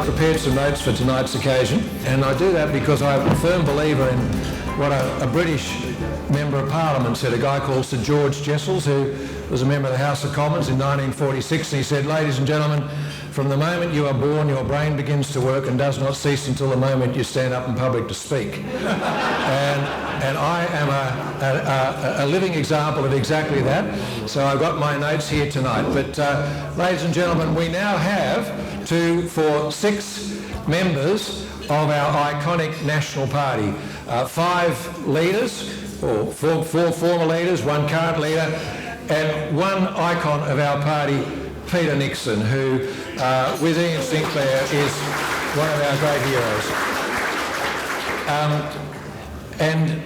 I've prepared some notes for tonight's occasion, and I do that because I'm a firm believer in what a British Member of Parliament said, a guy called Sir George Jessels, who was a member of the House of Commons in 1946, and he said, "Ladies and gentlemen, from the moment you are born, your brain begins to work and does not cease until the moment you stand up in public to speak." and I am a living example of exactly that. So I've got my notes here tonight. But ladies and gentlemen, we now have 6 members of our iconic national party. 5 leaders, or 4 former leaders, 1 current leader, and 1 icon of our party, Peter Nixon, who, with Ian Sinclair, is one of our great heroes. And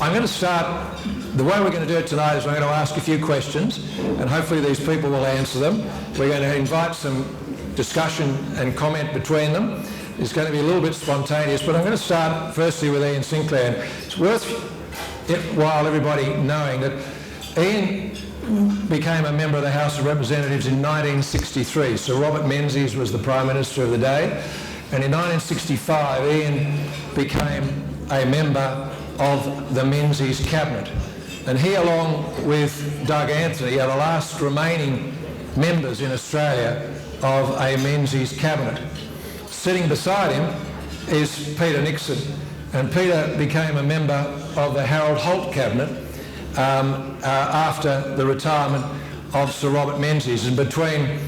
I'm going to start, the way we're going to do it tonight is I'm going to ask a few questions, and hopefully these people will answer them. We're going to invite some discussion and comment between them. It's going to be a little bit spontaneous, but I'm going to start firstly with Ian Sinclair. It's worthwhile everybody knowing that Ian became a member of the House of Representatives in 1963. Sir Robert Menzies was the Prime Minister of the day, and in 1965 Ian became a member of the Menzies Cabinet. And he, along with Doug Anthony, are the last remaining members in Australia of a Menzies Cabinet. Sitting beside him is Peter Nixon, and Peter became a member of the Harold Holt Cabinet after the retirement of Sir Robert Menzies. And between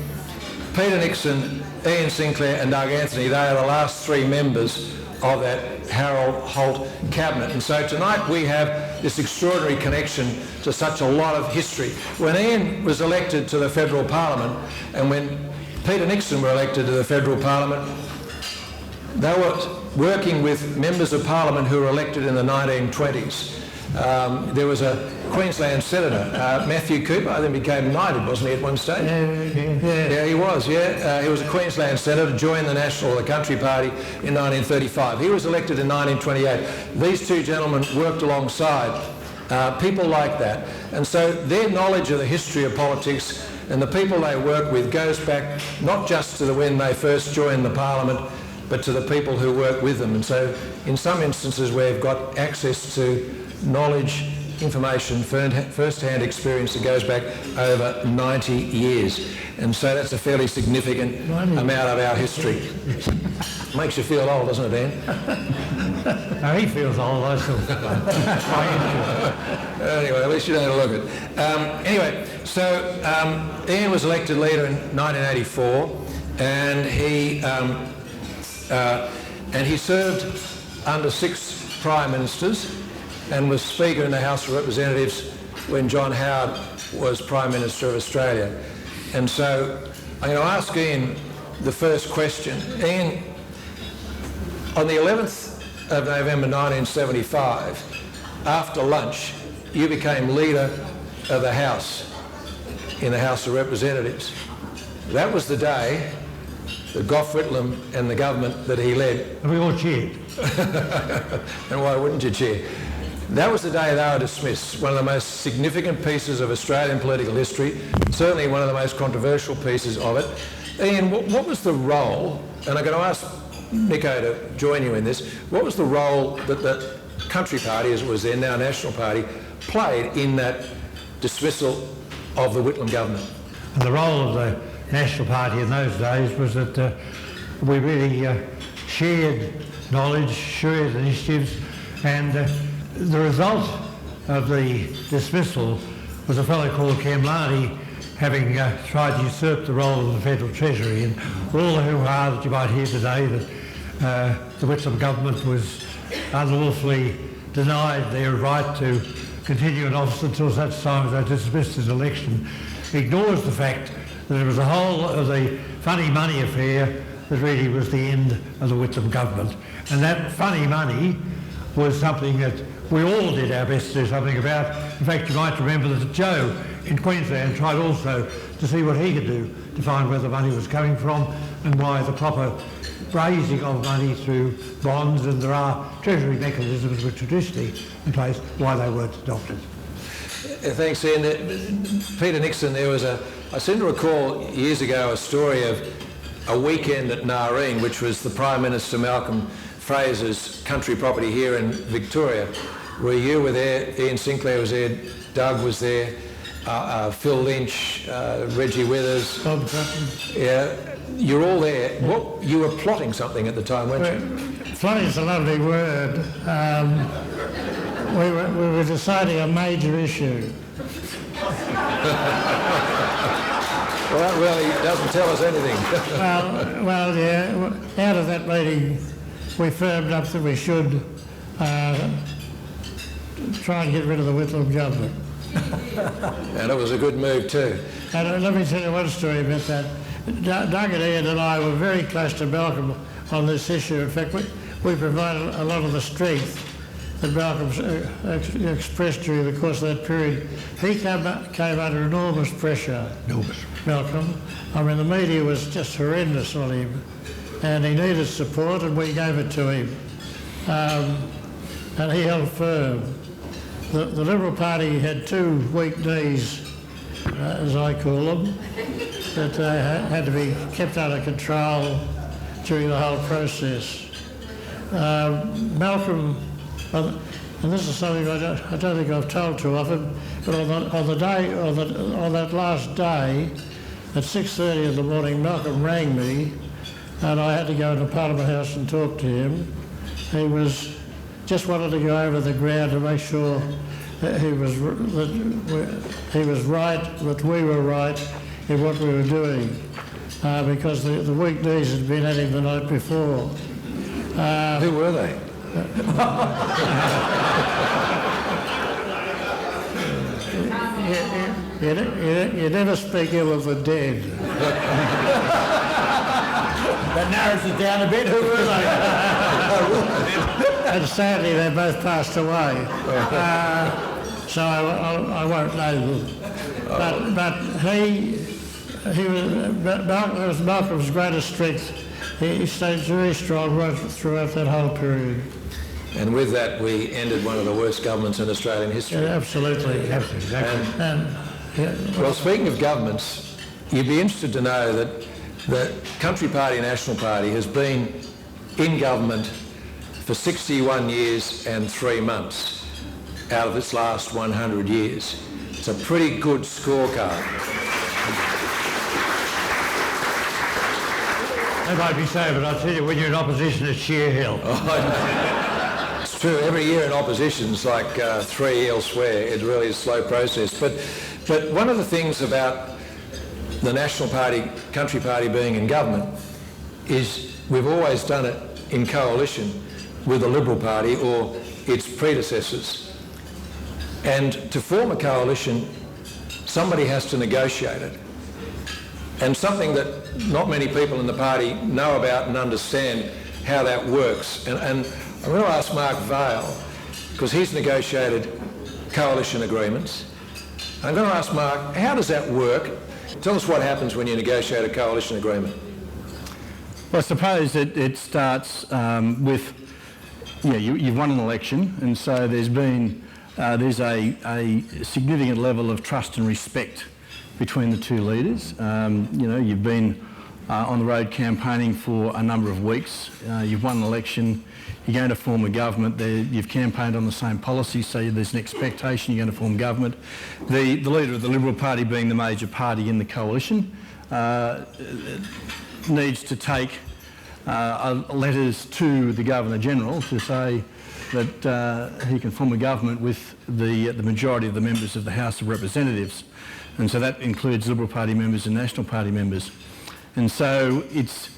Peter Nixon, Ian Sinclair and Doug Anthony, they are the last 3 members of that Harold Holt Cabinet. And so tonight we have this extraordinary connection to such a lot of history. When Ian was elected to the Federal Parliament and when Peter Nixon were elected to the Federal Parliament, they were working with members of Parliament who were elected in the 1920s. There was a Queensland Senator, Matthew Cooper, I think became knighted, wasn't he, at one stage? Yeah, he was, yeah. He was a Queensland Senator, joined the National or the Country Party in 1935. He was elected in 1928. These 2 gentlemen worked alongside people like that. And so their knowledge of the history of politics and the people they work with goes back not just to when they first joined the Parliament, but to the people who work with them. And so in some instances we've got access to knowledge, information, first-hand experience that goes back over 90 years. And so that's a fairly significant amount of our history. Makes you feel old, doesn't it, Dan? No, he feels old, I still feel old. Anyway, at least you don't look it. Anyway, so Ian was elected leader in 1984, and he served under 6 Prime Ministers and was Speaker in the House of Representatives when John Howard was Prime Minister of Australia. And so I'm going to ask Ian the first question. Ian, on the 11th of November 1975, after lunch, you became leader of the House in the House of Representatives. That was the day that Gough Whitlam and the government that he led... And we all cheered. And why wouldn't you cheer? That was the day they were dismissed, one of the most significant pieces of Australian political history, certainly one of the most controversial pieces of it. Ian, what was the role, and I'm going to ask Nico to join you in this, what was the role that the Country Party, as it was then, now National Party, played in that dismissal of the Whitlam government? And the role of the National Party in those days was that we really shared knowledge, shared initiatives, and the result of the dismissal was a fellow called Kemlani having tried to usurp the role of the Federal Treasury, and all the hoo-ha that you might hear today that the Whitlam government was unlawfully denied their right to continue in office until such time as they dismissed his election ignores the fact that it was the whole of the funny money affair that really was the end of the Whitlam government. And that funny money was something that we all did our best to do something about. In fact, you might remember that Joe in Queensland tried also to see what he could do to find where the money was coming from and why the proper raising of money through bonds, and there are treasury mechanisms which are traditionally in place, why they weren't adopted. Thanks, Ian. Peter Nixon, I seem to recall years ago a story of a weekend at Nareen, which was the Prime Minister Malcolm Fraser's country property here in Victoria, where you were there, Ian Sinclair was there, Doug was there, Phil Lynch, Reggie Withers. Bob Sutton. Yeah, you're all there. What, you were plotting something at the time, weren't you? Plotting's a lovely word. We were deciding a major issue. Well, that really doesn't tell us anything. well, yeah. Out of that meeting, we firmed up that we should try and get rid of the Whitlam government. And it was a good move too. And let me tell you one story about that. Doug and Ian and I were very close to Malcolm on this issue. In fact, we provided a lot of the strength that Malcolm expressed during the course of that period. He came under enormous pressure. Malcolm. I mean, the media was just horrendous on him, and he needed support, and we gave it to him. And he held firm. The Liberal Party had two weak knees, as I call them, that had to be kept under control during the whole process. Malcolm, and this is something I don't think I've told too often, but on that last day, at 6:30 in the morning, Malcolm rang me, and I had to go into Parliament House and talk to him. He just wanted to go over the ground to make sure that he was right, that we were right in what we were doing, because the weak knees had been at him the night before. Who were they? You never speak ill of the dead. That narrows it down a bit. Who were they? And sadly, they both passed away. So I won't know them. But that was Malcolm's greatest strength. He stayed very strong right throughout that whole period. And with that, we ended one of the worst governments in Australian history. Yeah, absolutely. Well, speaking of governments, you'd be interested to know that the Country Party National Party has been in government for 61 years and 3 months out of its last 100 years. It's a pretty good scorecard. That might be so, but I'll tell you, when you're in opposition, it's sheer hell. It's true. Every year in opposition's like 3 elsewhere. It really is a slow process. But one of the things about the National Party, Country Party being in government is we've always done it in coalition with the Liberal Party or its predecessors. And to form a coalition, somebody has to negotiate it. And something that not many people in the party know about and understand how that works. And I'm going to ask Mark Vaile, because he's negotiated coalition agreements. I'm going to ask Mark, how does that work? Tell us what happens when you negotiate a coalition agreement. Well, I suppose it starts with, you've won an election, and so there's a significant level of trust and respect between the two leaders. You've been on the road campaigning for a number of weeks. You've won an election. You're going to form a government. You've campaigned on the same policy, so there's an expectation you're going to form government. The leader of the Liberal Party, being the major party in the coalition, needs to take letters to the Governor-General to say that he can form a government with the majority of the members of the House of Representatives. And so that includes Liberal Party members and National Party members. And so it's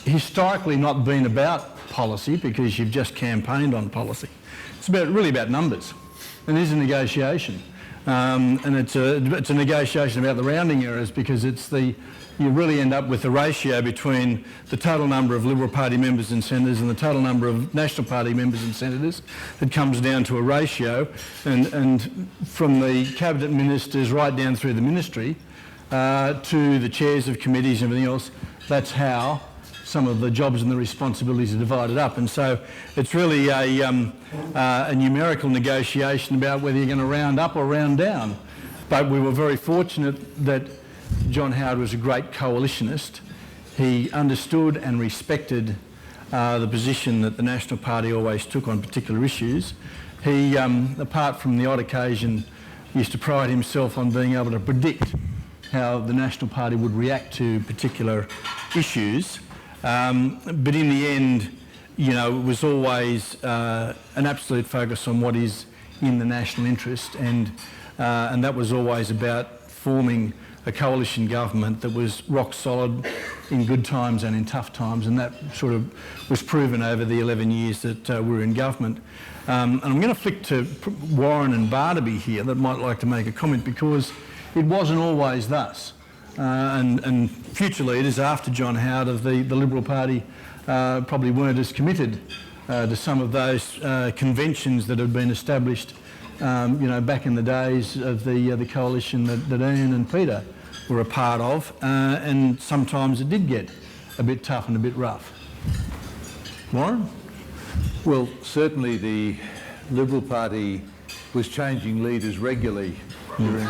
historically not been about policy because you've just campaigned on policy. It's really about numbers. And it is a negotiation. And it's a negotiation about the rounding errors because you really end up with the ratio between the total number of Liberal Party members and senators and the total number of National Party members and senators. That comes down to a ratio, and from the cabinet ministers right down through the ministry to the chairs of committees and everything else, that's how some of the jobs and the responsibilities are divided up. And so it's really a numerical negotiation about whether you're going to round up or round down. But we were very fortunate that John Howard was a great coalitionist. he understood and respected the position that the National Party always took on particular issues. He, apart from the odd occasion, used to pride himself on being able to predict how the National Party would react to particular issues. But in the end, you know, it was always an absolute focus on what is in the national interest, and that was always about forming a coalition government that was rock solid in good times and in tough times, and that sort of was proven over the 11 years that we were in government. And I'm going to flick to Warren and Barnaby here that might like to make a comment, because it wasn't always thus. And future leaders after John Howard of the Liberal Party probably weren't as committed to some of those conventions that had been established you know, back in the days of the coalition that Ian and Peter were a part of, and sometimes it did get a bit tough and a bit rough. Warren? Well, certainly the Liberal Party was changing leaders regularly during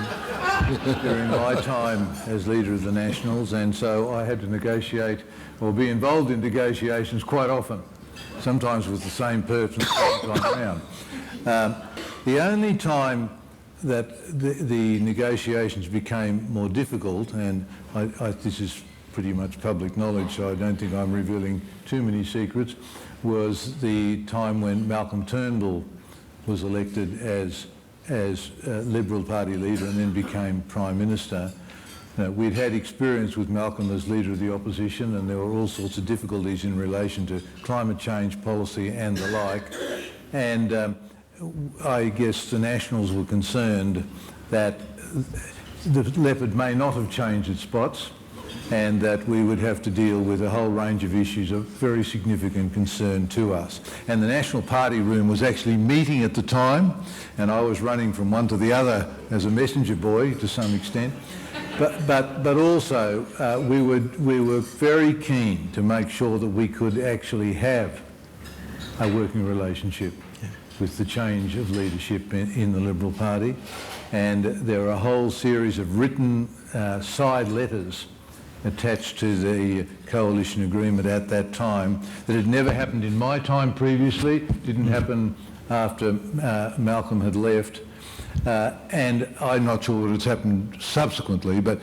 my time as leader of the Nationals, and so I had to negotiate or be involved in negotiations quite often, sometimes with the same person the time around. The only time that the negotiations became more difficult, and this is pretty much public knowledge, so I don't think I'm revealing too many secrets, was the time when Malcolm Turnbull was elected as Liberal Party leader and then became Prime Minister. We'd had experience with Malcolm as leader of the opposition, and there were all sorts of difficulties in relation to climate change policy and the like. And I guess the Nationals were concerned that the leopard may not have changed its spots, and that we would have to deal with a whole range of issues of very significant concern to us. And the National Party room was actually meeting at the time, and I was running from one to the other as a messenger boy to some extent. But also we were very keen to make sure that we could actually have a working relationship with the change of leadership in the Liberal Party. And there are a whole series of written side letters attached to the coalition agreement at that time that had never happened in my time previously, didn't happen after Malcolm had left. And I'm not sure what has happened subsequently, but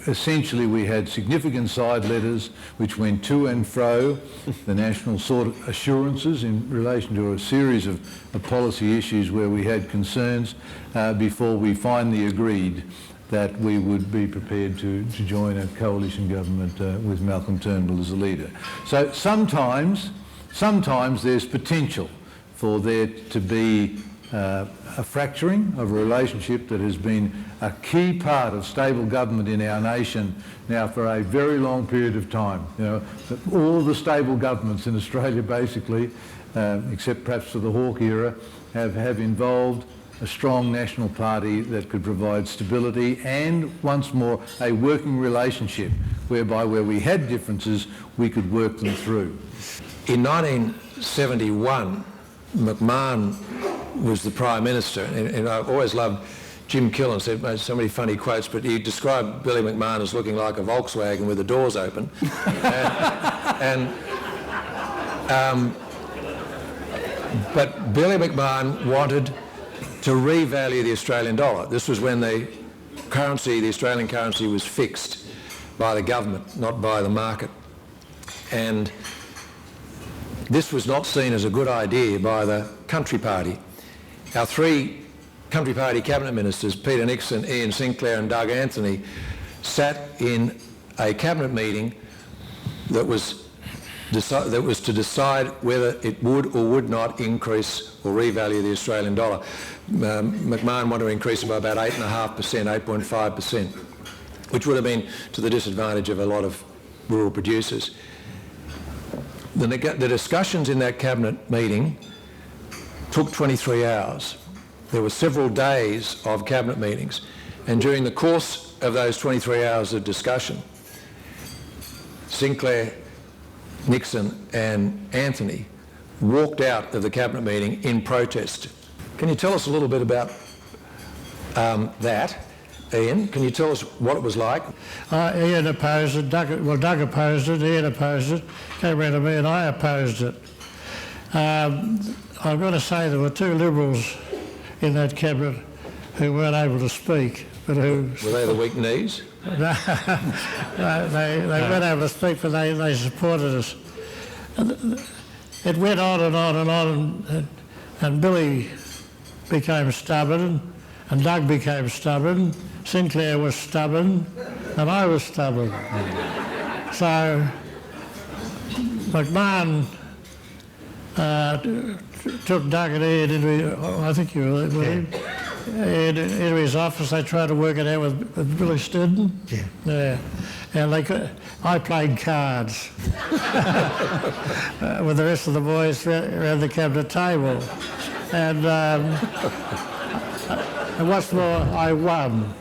essentially we had significant side letters which went to and fro. The National sought assurances in relation to a series of policy issues where we had concerns before we finally agreed that we would be prepared to join a coalition government with Malcolm Turnbull as a leader. So sometimes there's potential for there to be a fracturing of a relationship that has been a key part of stable government in our nation now for a very long period of time. You know, all the stable governments in Australia basically, except perhaps for the Hawke era, have involved a strong National Party that could provide stability and, once more, a working relationship whereby where we had differences, we could work them through. In 1971, McMahon was the Prime Minister, and I've always loved Jim Killen said so many funny quotes, but he described Billy McMahon as looking like a Volkswagen with the doors open. But Billy McMahon wanted to revalue the Australian dollar. This was when the Australian currency was fixed by the government, not by the market. And this was not seen as a good idea by the Country Party. Our three Country Party cabinet ministers, Peter Nixon, Ian Sinclair and Doug Anthony, sat in a cabinet meeting that was to decide whether it would or would not increase or revalue the Australian dollar. McMahon wanted to increase it by about 8.5%, 8.5%, which would have been to the disadvantage of a lot of rural producers. The discussions in that cabinet meeting took 23 hours. There were several days of cabinet meetings, and during the course of those 23 hours of discussion, Sinclair, Nixon and Anthony walked out of the cabinet meeting in protest. Can you tell us a little bit about that? Ian, can you tell us what it was like? Ian opposed it, Doug opposed it, Ian opposed it, came round to me and I opposed it. I've got to say there were two Liberals in that cabinet who weren't able to speak, but who... Were they the weak knees? No, they weren't able to speak, but they supported us. It went on and on and on, and Billy became stubborn, and Doug became stubborn, Sinclair was stubborn, and I was stubborn. So McMahon took Doug and Ian into, I think you were with him, into his office. They tried to work it out with Billy Stidden. Yeah. And I played cards with the rest of the boys around the cabinet table. And what's more, I won.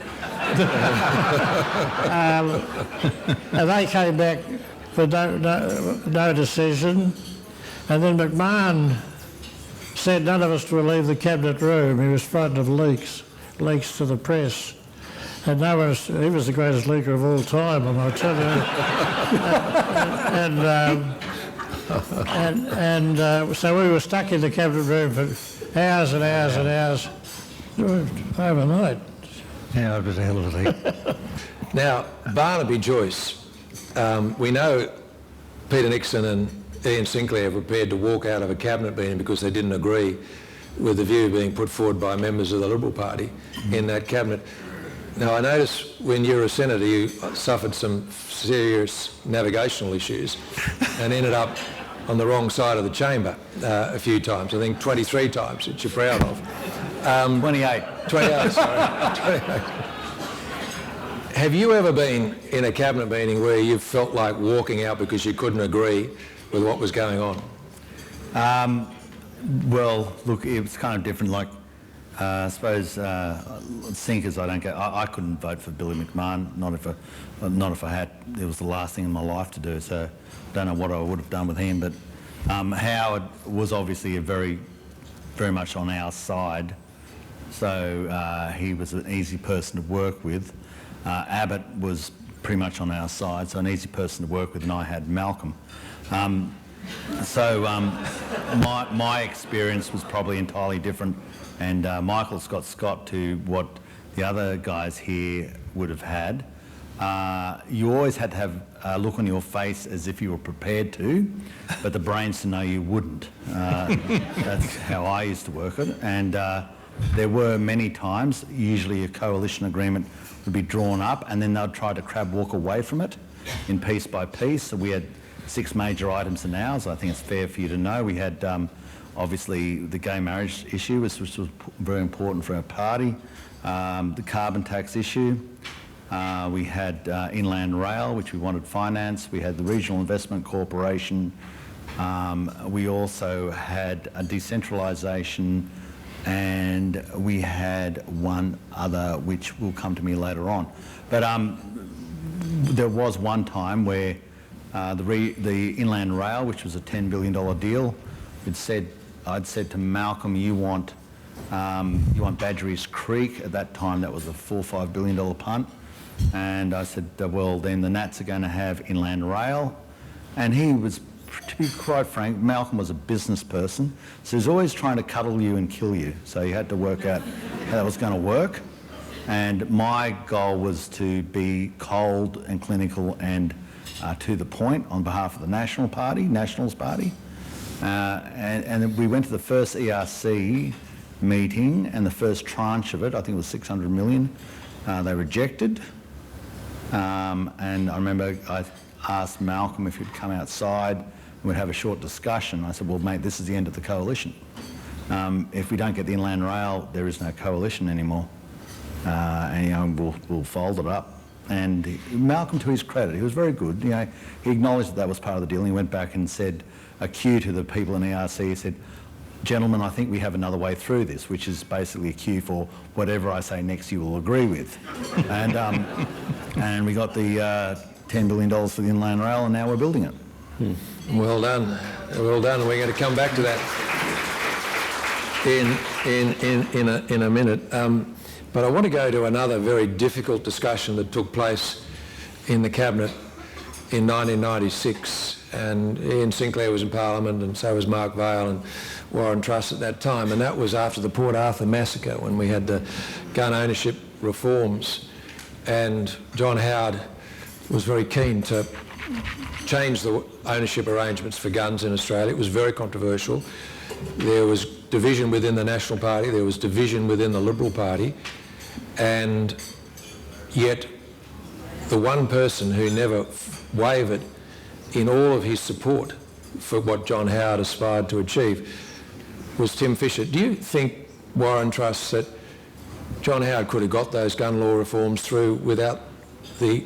And they came back for no decision. And then McMahon said none of us will leave the cabinet room. He was frightened of leaks to the press. And he was the greatest leaker of all time, and I'll tell you. So we were stuck in the cabinet room for hours and hours and hours, overnight. Yeah, it was a hell of a thing. Now, Barnaby Joyce, we know Peter Nixon and Ian Sinclair were prepared to walk out of a cabinet meeting because they didn't agree with the view being put forward by members of the Liberal Party in that cabinet. Now, I noticed when you were a senator, you suffered some serious navigational issues and ended up on the wrong side of the chamber a few times. I think 23 times, which you're proud of. 28. 28, sorry. 28. Have you ever been in a cabinet meeting where you felt like walking out because you couldn't agree with what was going on? Well, look, it was kind of different. Like, I suppose sinkers, I couldn't vote for Billy McMahon, not if I had. It was the last thing in my life to do. So I don't know what I would have done with him. But Howard was obviously very much on our side. So he was an easy person to work with. Abbott was pretty much on our side, so an easy person to work with, and I had Malcolm. My experience was probably entirely different, and Michael's got Scott to what the other guys here would have had. You always had to have a look on your face as if you were prepared to, but the brains to know you wouldn't. That's how I used to work it, and there were many times, usually a coalition agreement would be drawn up, and then they'd try to crab walk away from it in piece by piece. So we had 6 major items in ours. I think it's fair for you to know. We had obviously the gay marriage issue, which was very important for our party, the carbon tax issue. We had Inland Rail, which we wanted finance. We had the Regional Investment Corporation. We also had a decentralisation, and we had one other which will come to me later on. But there was one time where the Inland Rail, which was a $10 billion deal, I'd said to Malcolm, you want Badgerys Creek. At that time, that was a $4 or $5 billion punt. And I said, well, then the Nats are going to have Inland Rail. And he was, to be quite frank, Malcolm was a business person, so he was always trying to cuddle you and kill you. So you had to work out how that was going to work. And my goal was to be cold and clinical and to the point on behalf of the Nationals Party. And then we went to the first ERC meeting, and the first tranche of it, I think it was 600 million, they rejected. And I remember I asked Malcolm if he'd come outside and we'd have a short discussion. I said, well, mate, this is the end of the coalition. If we don't get the Inland Rail, there is no coalition anymore. And we'll fold it up. And Malcolm, to his credit, he was very good. He acknowledged that was part of the deal. And he went back and said a cue to the people in ERC. He said, gentlemen, I think we have another way through this, which is basically a cue for whatever I say next you will agree with. And we got the $10 billion for the Inland Rail, and now we're building it. Well done. Well done. We're going to come back to that in a minute. But I want to go to another very difficult discussion that took place in the Cabinet in 1996, and Ian Sinclair was in Parliament and so was Mark Vaile and Warren Truss at that time, and that was after the Port Arthur massacre when we had the gun ownership reforms, and John Howard was very keen to change the ownership arrangements for guns in Australia. It was very controversial. There was division within the National Party, there was division within the Liberal Party, and yet the one person who never wavered in all of his support for what John Howard aspired to achieve was Tim Fischer. Do you think, Warren Truss, that John Howard could have got those gun law reforms through without the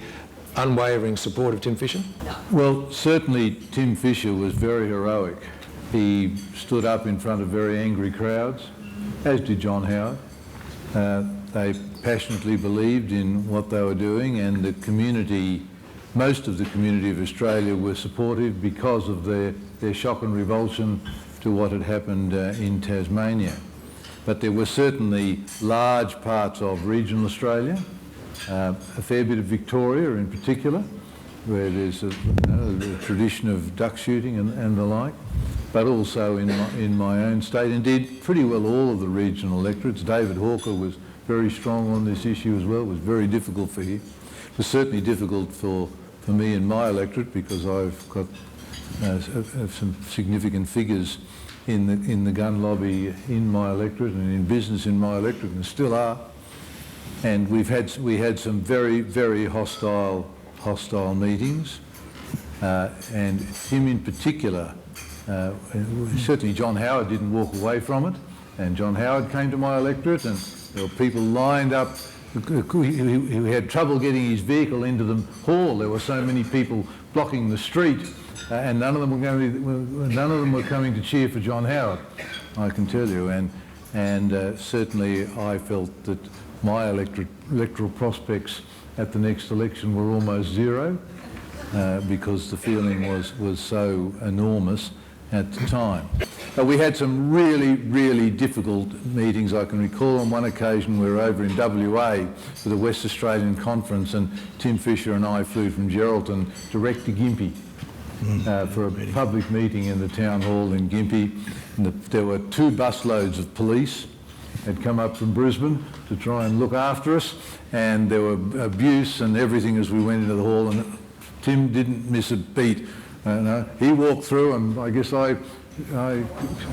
unwavering support of Tim Fischer? Well, certainly Tim Fischer was very heroic. He stood up in front of very angry crowds, as did John Howard. They passionately believed in what they were doing, and the community, most of the community of Australia were supportive because of their shock and revulsion to what had happened in Tasmania. But there were certainly large parts of regional Australia, a fair bit of Victoria in particular, where there's a tradition of duck shooting and the like, but also in my own state. Indeed, pretty well all of the regional electorates. David Hawker was very strong on this issue as well. It was very difficult for him. It was certainly difficult for me in my electorate, because I've got have some significant figures in the gun lobby in my electorate and in business in my electorate, and still are. And we had some very, very hostile meetings, and him in particular. Certainly John Howard didn't walk away from it, and John Howard came to my electorate, and there were people lined up who had trouble getting his vehicle into the hall. There were so many people blocking the street, and none of them were coming to cheer for John Howard, I can tell you. And certainly I felt that my electoral prospects at the next election were almost zero, because the feeling was so enormous at the time. We had some really, really difficult meetings. I can recall on one occasion we were over in WA for the West Australian Conference, and Tim Fischer and I flew from Geraldton direct to Gympie for a public meeting in the town hall in Gympie. And there were 2 busloads of police had come up from Brisbane to try and look after us, and there were abuse and everything as we went into the hall, and Tim didn't miss a beat. He walked through, and I guess I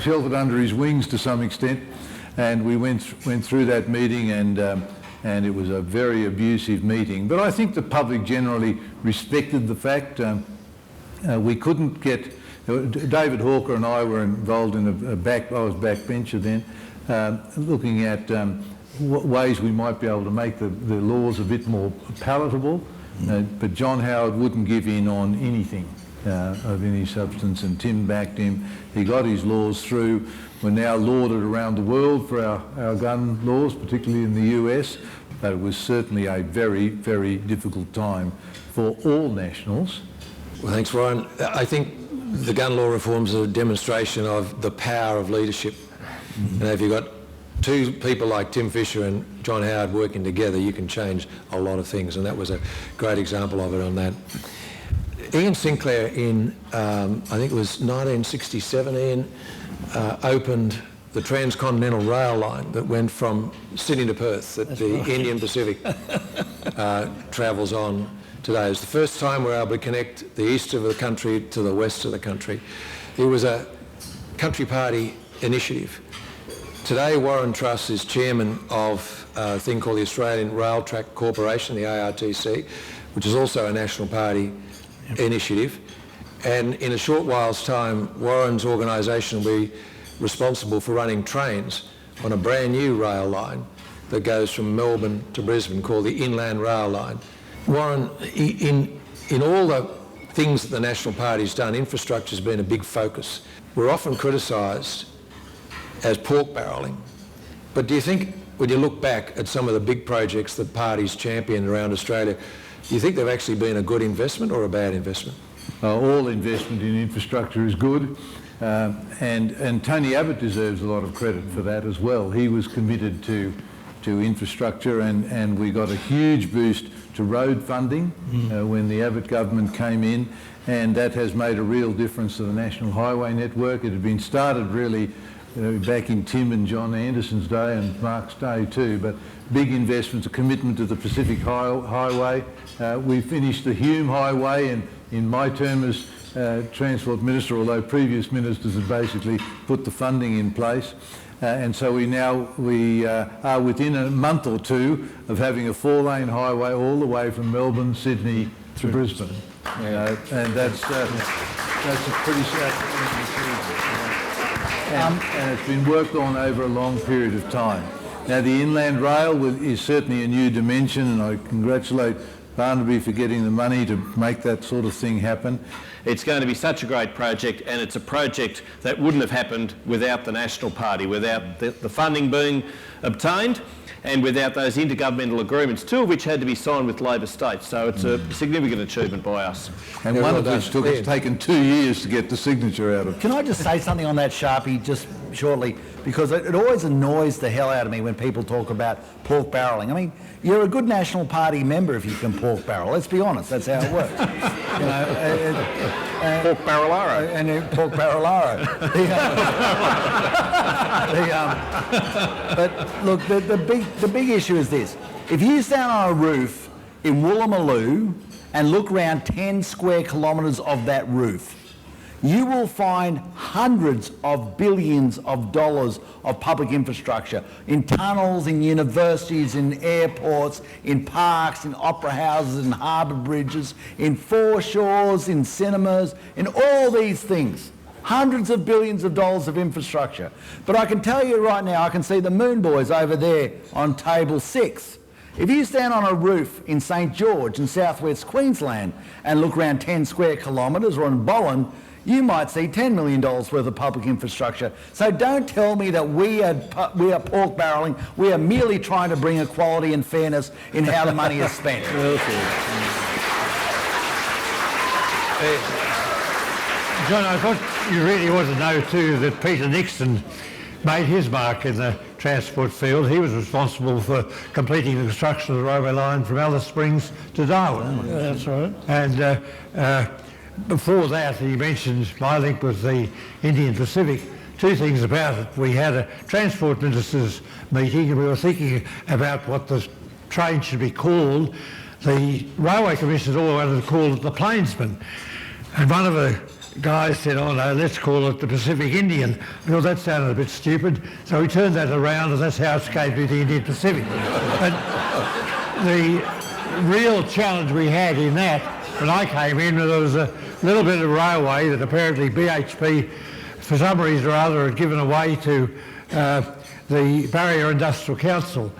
sheltered under his wings to some extent, and we went through that meeting, and it was a very abusive meeting. But I think the public generally respected the fact. We couldn't get... David Hawker and I were involved in I was backbencher then, looking at ways we might be able to make the laws a bit more palatable, but John Howard wouldn't give in on anything of any substance, and Tim backed him. He got his laws through. We're now lauded around the world for our gun laws, particularly in the US, but it was certainly a very, very difficult time for all nationals. Well, thanks, Warren. I think the gun law reforms are a demonstration of the power of leadership. And if you've got 2 people like Tim Fischer and John Howard working together, you can change a lot of things, and that was a great example of it on that. Ian Sinclair in, I think it was 1967, Ian, opened the transcontinental rail line that went from Sydney to Perth, that the Indian Pacific travels on today. It was the first time we were able to connect the east of the country to the west of the country. It was a country party initiative. Today, Warren Truss is chairman of a thing called the Australian Rail Track Corporation, the ARTC, which is also a National Party initiative. And in a short while's time, Warren's organisation will be responsible for running trains on a brand new rail line that goes from Melbourne to Brisbane called the Inland Rail Line. Warren, in all the things that the National Party's done, infrastructure's been a big focus. We're often criticised as pork barrelling, but do you think, when you look back at some of the big projects that parties championed around Australia, do you think they've actually been a good investment or a bad investment? All investment in infrastructure is good, and Tony Abbott deserves a lot of credit for that as well. He was committed to to infrastructure, and we got a huge boost to road funding when the Abbott government came in, and that has made a real difference to the National Highway Network. It had been started really back in Tim and John Anderson's day and Mark's day too, but big investments, a commitment to the Pacific Highway. We finished the Hume Highway, and in my term as Transport Minister, although previous ministers had basically put the funding in place. And so we are within a month or two of having a 4-lane highway all the way from Melbourne, Sydney to Brisbane. And that's a pretty and it's been worked on over a long period of time. Now the Inland Rail is certainly a new dimension, and I congratulate Barnaby for getting the money to make that sort of thing happen. It's going to be such a great project, and it's a project that wouldn't have happened without the National Party, without the funding being obtained, and without those intergovernmental agreements, 2 of which had to be signed with Labor states. So it's a significant achievement by us. And one of which it's taken 2 years to get the signature out of. Can I just say something on that, Sharpie, just shortly? Because it always annoys the hell out of me when people talk about pork barrelling. I mean, you're a good National Party member if you can pork barrel. Let's be honest, that's how it works. You know, Pork barrelaro. And pork barrelaro. But look, the big issue is this. If you stand on a roof in Woolloomooloo and look around 10 square kilometres of that roof, you will find hundreds of billions of dollars of public infrastructure in tunnels, in universities, in airports, in parks, in opera houses, in harbour bridges, in foreshores, in cinemas, in all these things. Hundreds of billions of dollars of infrastructure. But I can tell you right now, I can see the Moon Boys over there on table 6. If you stand on a roof in St George in southwest Queensland and look around 10 square kilometres, or in Bowen, you might see $10 million worth of public infrastructure. So don't tell me that we are pork barrelling. We are merely trying to bring equality and fairness in how the money is spent. John, I thought you really ought to know too that Peter Nixon made his mark in the transport field. He was responsible for completing the construction of the railway line from Alice Springs to Darwin. That's right. And before that, he mentioned my link with the Indian Pacific. 2 things about it. We had a transport ministers meeting and we were thinking about what the train should be called. The railway commissioners all wanted to call it the Plainsman. And one of the guys said, oh no, let's call it the Pacific Indian. I thought that sounded a bit stupid. So we turned that around, and that's how it came to the Indian Pacific. But the real challenge we had in that, when I came in, there was a little bit of railway that apparently BHP, for some reason or other, had given away to the Barrier Industrial Council.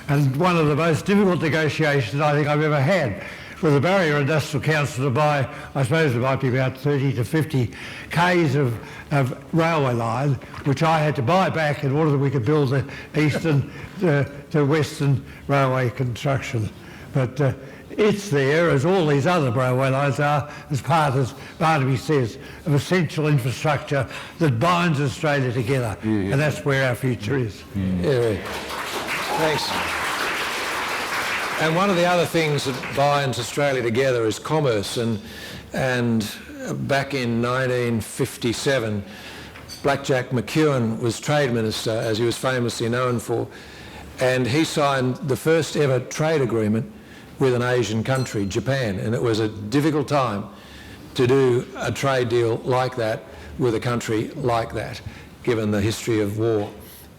And one of the most difficult negotiations I think I've ever had with the Barrier Industrial Council to buy, I suppose it might be about 30 to 50 k's of railway line, which I had to buy back in order that we could build the eastern to western railway construction. But it's there, as all these other railway lines are, as part, as Barnaby says, of essential infrastructure that binds Australia together. And that's where our future is. Thanks. And one of the other things that binds Australia together is commerce. And back in 1957, Blackjack McEwen was Trade Minister, as he was famously known for, and he signed the first ever trade agreement with an Asian country, Japan, and it was a difficult time to do a trade deal like that with a country like that, given the history of war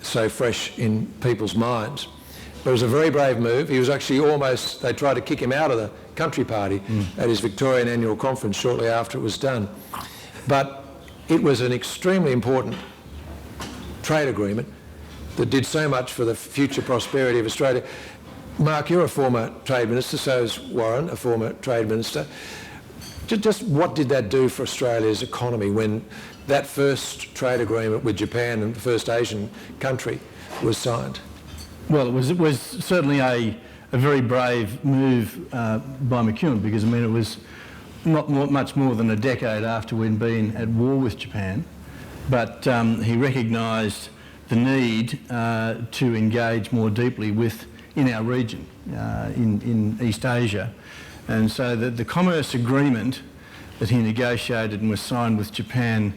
so fresh in people's minds. But it was a very brave move. He was actually almost, they tried to kick him out of the Country Party at his Victorian annual conference shortly after it was done. But it was an extremely important trade agreement that did so much for the future prosperity of Australia. Mark, you're a former Trade Minister, so is Warren, a former Trade Minister. Just what did that do for Australia's economy when that first trade agreement with Japan, and the first Asian country, was signed? Well, it was certainly a very brave move by McEwen, because, I mean, it was not much more than a decade after we'd been at war with Japan, but he recognised the need to engage more deeply in our region, in East Asia. And so the commerce agreement that he negotiated and was signed with Japan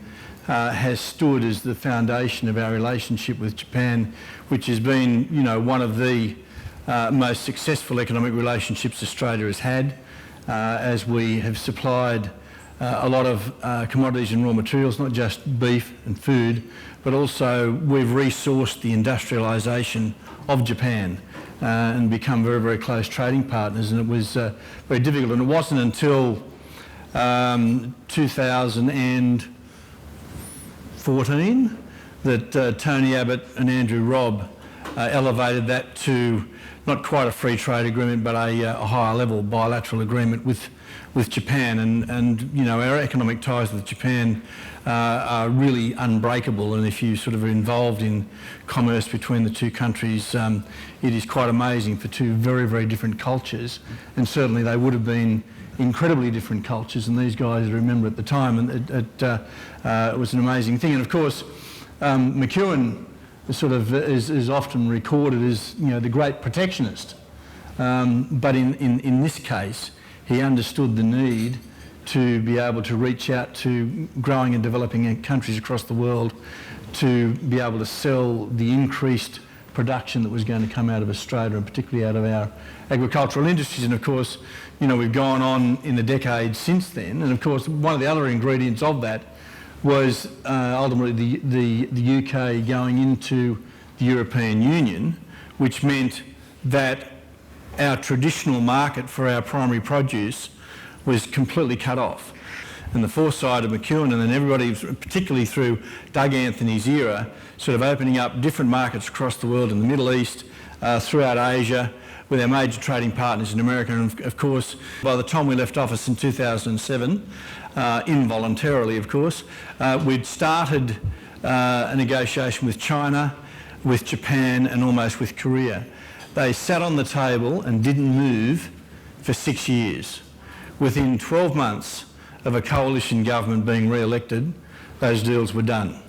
has stood as the foundation of our relationship with Japan, which has been, one of the most successful economic relationships Australia has had, as we have supplied a lot of commodities and raw materials, not just beef and food, but also we've resourced the industrialisation of Japan and become very, very close trading partners, and it was very difficult. And it wasn't until 2014 that Tony Abbott and Andrew Robb elevated that to not quite a free trade agreement, but a higher level bilateral agreement with Japan. And our economic ties with Japan are really unbreakable, and if you sort of are involved in commerce between the two countries, it is quite amazing for two very, very different cultures, and certainly they would have been incredibly different cultures, and these guys remember at the time, and it was an amazing thing. And of course, McEwen sort of is often recorded as the great protectionist, but in this case he understood the need to be able to reach out to growing and developing countries across the world, to be able to sell the increased production that was going to come out of Australia, and particularly out of our agricultural industries. And of course, we've gone on in the decades since then, and of course one of the other ingredients of that was ultimately the UK going into the European Union, which meant that our traditional market for our primary produce was completely cut off. And the foresight of McEwen and then everybody, particularly through Doug Anthony's era, sort of opening up different markets across the world, in the Middle East, throughout Asia, with our major trading partners in America. And of course, by the time we left office in 2007, involuntarily of course, we'd started a negotiation with China, with Japan and almost with Korea. They sat on the table and didn't move for 6 years. Within 12 months of a coalition government being re-elected, those deals were done.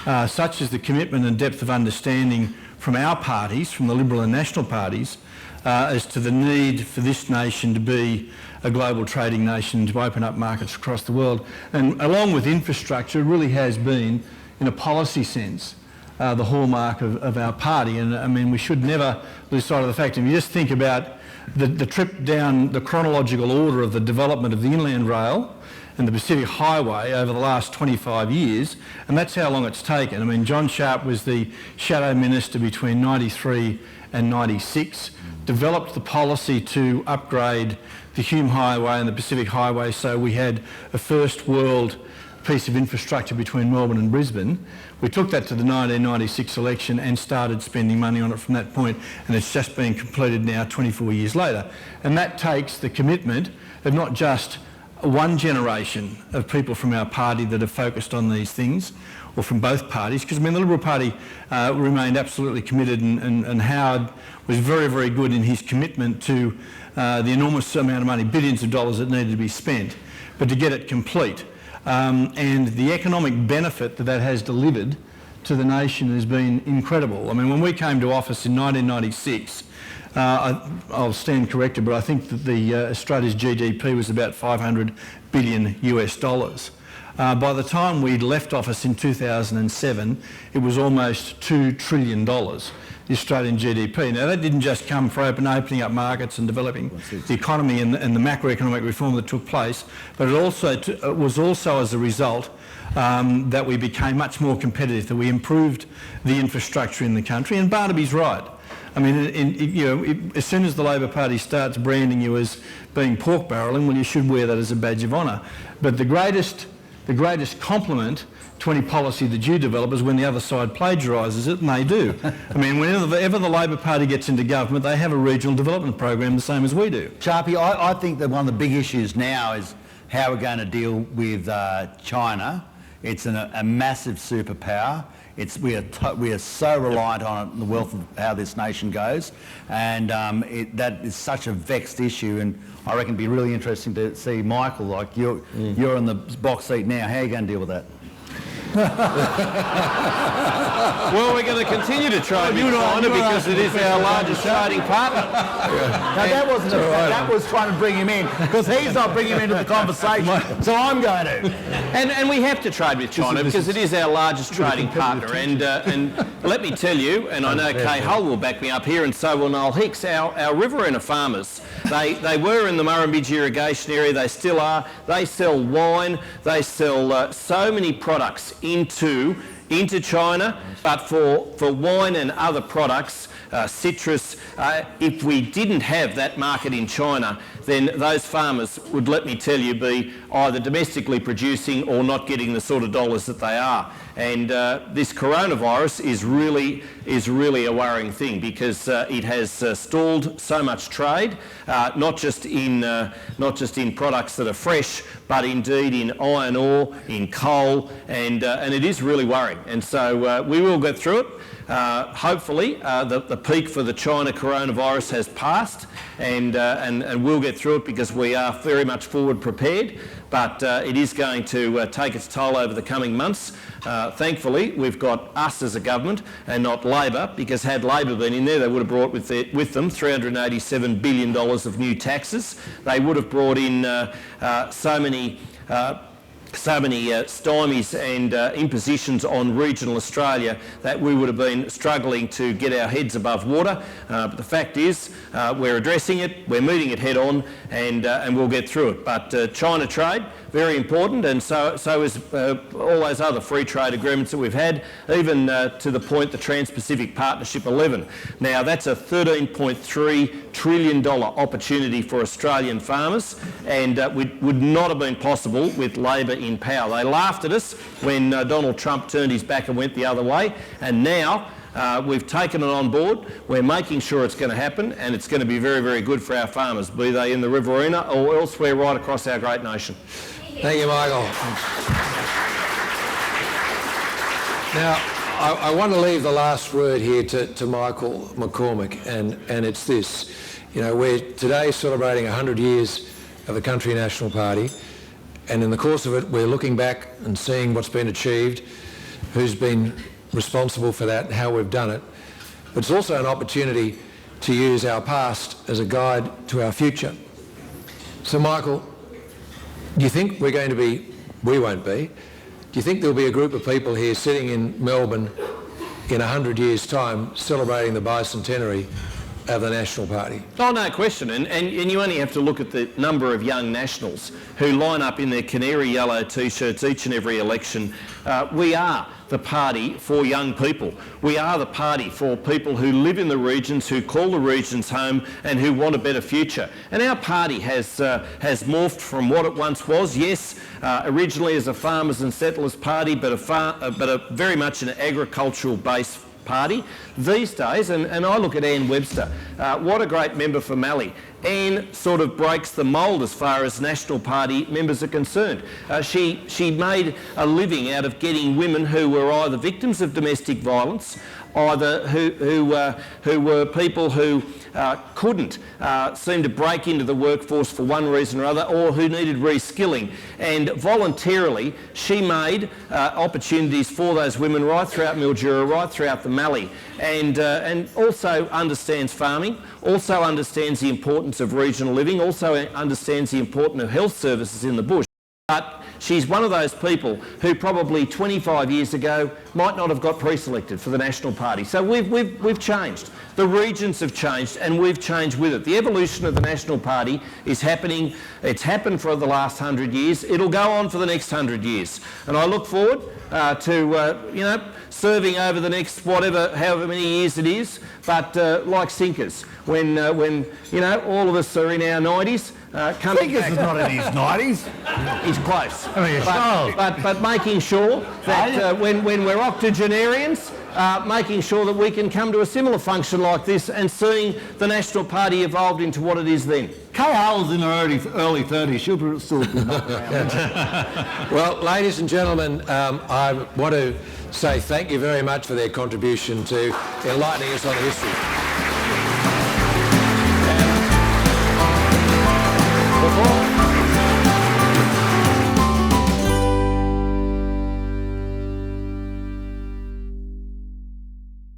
Yep. Such is the commitment and depth of understanding from our parties, from the Liberal and National parties, as to the need for this nation to be a global trading nation, to open up markets across the world. And along with infrastructure, it really has been, in a policy sense, the hallmark of our party. And I mean, we should never lose sight of the fact. If you just think about the trip down the chronological order of the development of the Inland Rail and the Pacific Highway over the last 25 years, and that's how long it's taken. I mean, John Sharp was the shadow minister between 93 and 96, developed the policy to upgrade the Hume Highway and the Pacific Highway, so we had a first world piece of infrastructure between Melbourne and Brisbane. We took that to the 1996 election and started spending money on it from that point, and it's just been completed now 24 years later. And that takes the commitment of not just one generation of people from our party that have focused on these things, or from both parties, because I mean the Liberal Party remained absolutely committed, and Howard was very, very good in his commitment to the enormous amount of money, billions of dollars that needed to be spent, but to get it complete. And the economic benefit that has delivered to the nation has been incredible. I mean, when we came to office in 1996, I'll stand corrected, but I think that Australia's GDP was about $500 billion US dollars. By the time we'd left office in 2007, it was almost $2 trillion, the Australian GDP. Now, that didn't just come from opening up markets and developing the economy and the macroeconomic reform that took place, but it was also as a result that we became much more competitive, that we improved the infrastructure in the country. And Barnaby's right. I mean, as soon as the Labor Party starts branding you as being pork barrelling, well, you should wear that as a badge of honour. But the greatest compliment to any policy that you develop is when the other side plagiarises it, and they do. I mean, whenever the Labor Party gets into government, they have a regional development program the same as we do. Sharpie, I think that one of the big issues now is how we're going to deal with China. It's a massive superpower. We are so reliant on the wealth of how this nation goes, and that is such a vexed issue. And I reckon it'd be really interesting to see Michael, like you're in the box seat now. How are you going to deal with that? Well, we're going to continue to trade with China because it is our largest trading partner. Now that wasn't that was trying to bring him in because he's not bringing him into the conversation. So I'm going to. And we have to trade with China because it is our largest trading partner. And let me tell you, and I know Kay Hull will back me up here, and so will Noel Hicks, our Riverina farmers, they were in the Murrumbidgee irrigation area, they still are. They sell wine, they sell so many products into China, but for wine and other products, citrus, if we didn't have that market in China, then those farmers would, let me tell you, be either domestically producing or not getting the sort of dollars that they are. And this coronavirus is really a worrying thing because it has stalled so much trade, not just in products that are fresh, but indeed in iron ore, in coal, and it is really worrying. And so we will get through it. Hopefully the peak for the China coronavirus has passed, and we'll get through it because we are very much forward prepared, but it is going to take its toll over the coming months. Thankfully, we've got us as a government and not Labor, because had Labor been in there, they would have brought with them $387 billion of new taxes. They would have brought in so many stymies and impositions on regional Australia that we would have been struggling to get our heads above water. But the fact is, we're addressing it, we're meeting it head on, and we'll get through it. But China trade, very important, and so is all those other free trade agreements that we've had, even to the point the Trans-Pacific Partnership 11. Now that's a $13.3 trillion opportunity for Australian farmers, and would not have been possible with Labor in power. They laughed at us when Donald Trump turned his back and went the other way, and now we've taken it on board. We're making sure it's going to happen, and it's going to be very, very good for our farmers, be they in the Riverina or elsewhere right across our great nation. Thank you, Michael. Now, I want to leave the last word here to Michael McCormack, and it's this. You know, we're today celebrating 100 years of the Country National Party, and in the course of it, we're looking back and seeing what's been achieved, who's been responsible for that, and how we've done it. But it's also an opportunity to use our past as a guide to our future. So, Michael, do you think we're going to be, we won't be, do you think there'll be a group of people here sitting in Melbourne in 100 years' time celebrating the bicentenary of the National Party? Oh, no question. And you only have to look at the number of young nationals who line up in their canary yellow T-shirts each and every election. We are the party for young people. We are the party for people who live in the regions, who call the regions home and who want a better future. And our party has morphed from what it once was, yes, originally as a farmers and settlers party, but a very much an agricultural based party. These days, and I look at Anne Webster, what a great member for Mallee. Anne sort of breaks the mould as far as National Party members are concerned. She made a living out of getting women who were either victims of domestic violence, either who were people who couldn't seem to break into the workforce for one reason or other, or who needed reskilling. And voluntarily, she made opportunities for those women right throughout Mildura, right throughout the Mallee, and also understands farming, also understands the importance of regional living, also understands the importance of health services in the bush. But she's one of those people who probably 25 years ago might not have got pre-selected for the National Party. So we've changed. The regions have changed and we've changed with it. The evolution of the National Party is happening. It's happened for the last 100 years. It'll go on for the next 100 years. And I look forward to serving over the next however many years it is, but like Sinkers, when all of us are in our 90s, coming back. Sinkers is not in his 90s. He's close. I mean, but making sure that when we're octogenarians, making sure that we can come to a similar function like this and seeing the National Party evolved into what it is then. Kay Hull's in her early 30s. She'll still be knocking around. Well, ladies and gentlemen, I want to say thank you very much for their contribution to enlightening us on history. Before